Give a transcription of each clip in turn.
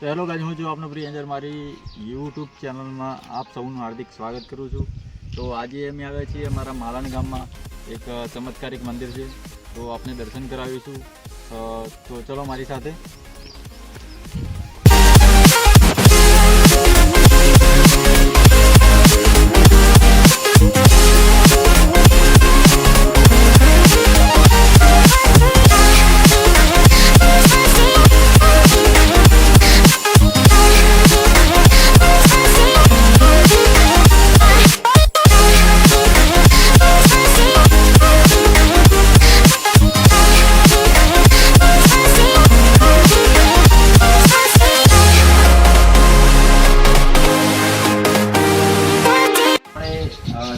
તો hello guys, હું છું આપનો પ્રિય મારી યુટ્યુબ ચેનલમાં આપ સૌનું હાર્દિક સ્વાગત કરું છું। તો આજે અમે આવ્યા છીએ અમારા માલણ ગામમાં એક ચમત્કારિક મંદિર છે, તો આપને દર્શન કરાવીશું। તો ચલો મારી સાથે।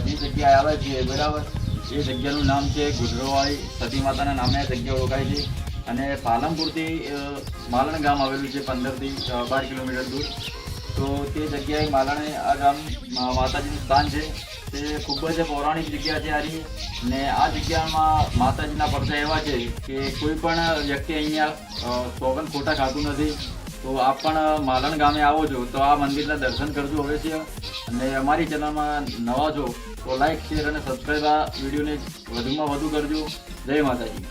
જે જગ્યાએ આવે છે બરાબર, એ જગ્યાનું નામ છે ગુજરોવાળી સતી માતાના નામે આ જગ્યા ઓળખાય છે। અને પાલનપુરથી માલણ ગામ આવેલું છે 15 થી 12 કિલોમીટર દૂર। તો તે જગ્યાએ માલણે આ ગામ માતાજીનું સ્થાન છે, તે ખૂબ જ પૌરાણિક જગ્યા છે આરી। ને આ જગ્યામાં માતાજીના પડતા એવા છે કે કોઈ પણ વ્યક્તિ અહીંયા સોગંદ ખોટા ખાતું નથી। તો આપ પણ માલણ ગામે આવો છો તો આ મંદિરના દર્શન કરજો અવશ્ય। અને અમારી ચેનલમાં નવા છો તો લાઈક, શેર અને સબસ્ક્રાઈબ આ વિડીયોને વધુમાં વધુ કરજો। જય માતાજી।